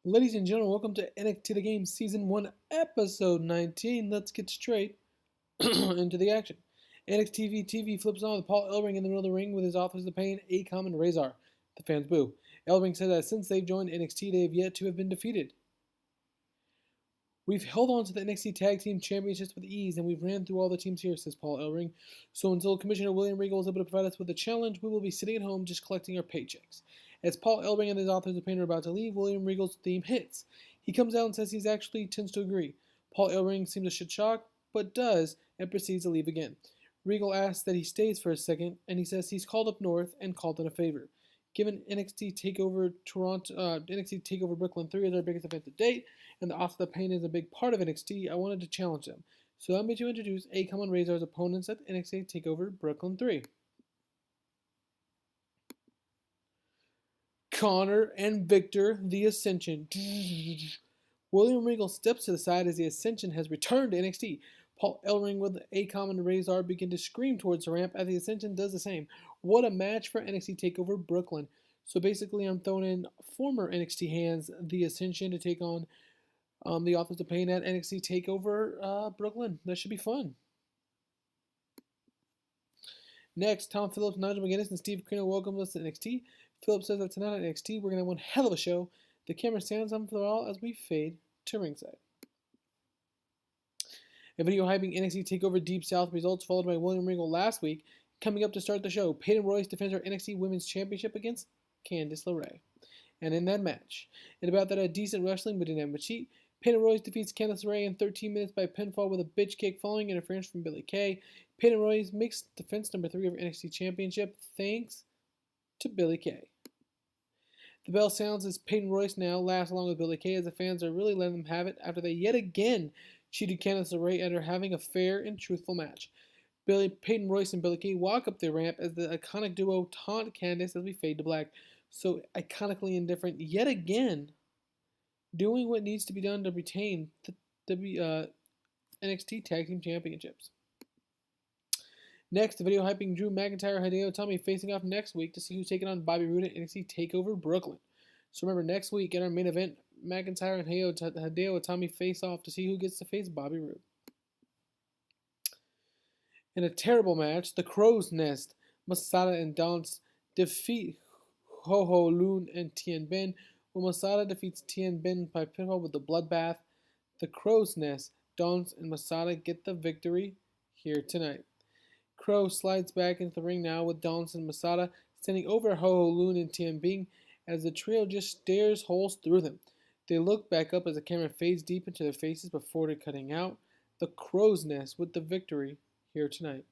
Ladies and gentlemen, welcome to NXT The Game Season 1, Episode 19. Let's get straight into the action. NXT TV flips on with Paul Ellering in the middle of the ring with his Authors of Pain, Akam, and Razor. The fans boo. Ellering says that since they've joined NXT, they have yet to have been defeated. We've held on to the NXT Tag Team Championships with ease, and we've ran through all the teams here, says Paul Ellering. So until Commissioner William Regal is able to provide us with a challenge, we will be sitting at home just collecting our paychecks. As Paul Ellering and his Authors of Pain are about to leave, William Regal's theme hits. He comes out and says he actually tends to agree. Paul Ellering seems a shit shock, but does, and proceeds to leave again. Regal asks that he stays for a second, and he says he's called up north and called in a favor. Given NXT TakeOver NXT TakeOver Brooklyn 3 is our biggest event to date, and the Authors of Pain is a big part of NXT, I wanted to challenge them. So I'm going to introduce Akam and Razor's opponents at NXT TakeOver Brooklyn 3. Connor and Victor, the Ascension. William Regal steps to the side as the Ascension has returned to NXT. Paul Ellering with Akam and Razor begin to scream towards the ramp as the Ascension does the same. What a match for NXT TakeOver Brooklyn. So basically I'm throwing in former NXT hands, the Ascension, to take on the Authors of Pain at NXT TakeOver Brooklyn. That should be fun. Next, Tom Phillips, Nigel McGuinness, and Steve Corino welcome us to NXT. Phillips says that tonight at NXT we're going to have one hell of a show. The camera stands on for the all as we fade to ringside. A video hyping NXT TakeOver Deep South results followed by William Regal last week. Coming up to start the show, Peyton Royce defends her NXT Women's Championship against Candice LaRae. And in that match, and about that a decent wrestling but didn't have much heat, Peyton Royce defeats Candice LaRae in 13 minutes by pinfall with a bitch kick following interference from Billie Kay. Peyton Royce makes defense number 3 of her NXT Championship thanks to Billie Kay. The bell sounds as Peyton Royce now laughs along with Billie Kay as the fans are really letting them have it after they yet again cheated Candice LaRae at her having a fair and truthful match. Peyton Royce and Billie Kay walk up the ramp as the iconic duo taunt Candice as we fade to black. So iconically indifferent yet again, doing what needs to be done to retain the NXT Tag Team Championships. Next, the video hyping Drew McIntyre and Hideo Itami facing off next week to see who's taking on Bobby Roode at NXT TakeOver Brooklyn. So remember, next week in our main event, McIntyre and Hideo Itami face off to see who gets to face Bobby Roode. In a terrible match, the Crow's Nest, Masada and Dance defeat Ho Ho Lun and Tien Ben, when Masada defeats Tien Ben by pinfall with the bloodbath. The Crow's Nest, Dance, and Masada get the victory here tonight. Crowe slides back into the ring now with Dance and Masada standing over Ho Ho Lun and Tien Ben as the trio just stares holes through them. They look back up as the camera fades deep into their faces before cutting out. The Crow's Nest with the victory here tonight.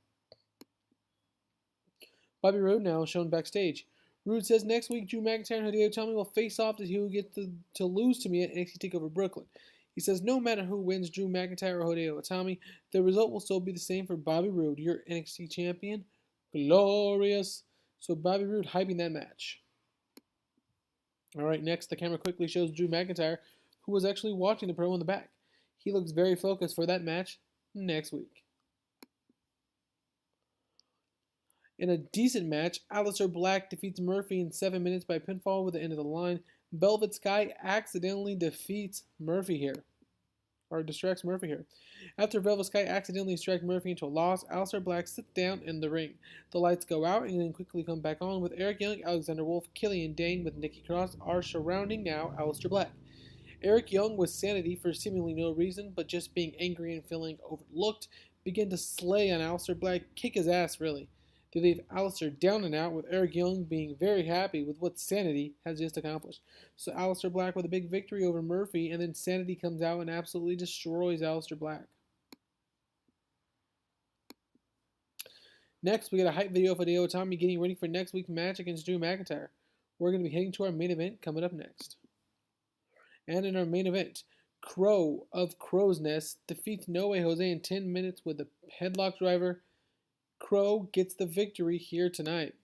Bobby Roode now shown backstage. Roode says next week Drew McIntyre and Hideo Itami will face off to see who gets to lose to me at NXT TakeOver Brooklyn. He says no matter who wins, Drew McIntyre or Hideo Itami, the result will still be the same for Bobby Roode, your NXT champion. Glorious. So Bobby Roode hyping that match. Alright, next the camera quickly shows Drew McIntyre, who was actually watching the promo in the back. He looks very focused for that match next week. In a decent match, Aleister Black defeats Murphy in 7 minutes by pinfall with the end of the line. Velvet Sky accidentally defeats Murphy here. Or distracts Murphy here. After Velvet Sky accidentally distracts Murphy into a loss, Aleister Black sits down in the ring. The lights go out and then quickly come back on with Eric Young, Alexander Wolf, Killian Dane with Nikki Cross are surrounding now Aleister Black. Eric Young with Sanity for seemingly no reason but just being angry and feeling overlooked begin to slay on Aleister Black, kick his ass really. They leave Aleister down and out with Eric Young being very happy with what Sanity has just accomplished. So Aleister Black with a big victory over Murphy, and then Sanity comes out and absolutely destroys Aleister Black. Next, we get a hype video of Hideo Itami getting ready for next week's match against Drew McIntyre. We're going to be heading to our main event coming up next. And in our main event, Crowe of Crow's Nest defeats No Way Jose in 10 minutes with a headlock driver. Crowe gets the victory here tonight.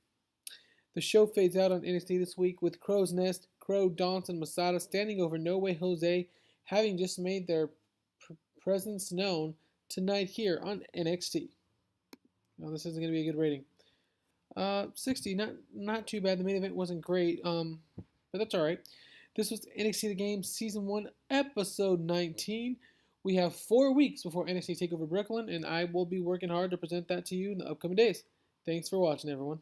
The show fades out on NXT this week with Crow's Nest, Crowe, Dance, and Masada standing over No Way Jose, having just made their presence known tonight here on NXT. Now this isn't going to be a good rating. 60, not too bad. The main event wasn't great, but that's all right. This was NXT The Game Season 1, Episode 19. We have 4 weeks before NXT TakeOver Brooklyn, and I will be working hard to present that to you in the upcoming days. Thanks for watching, everyone.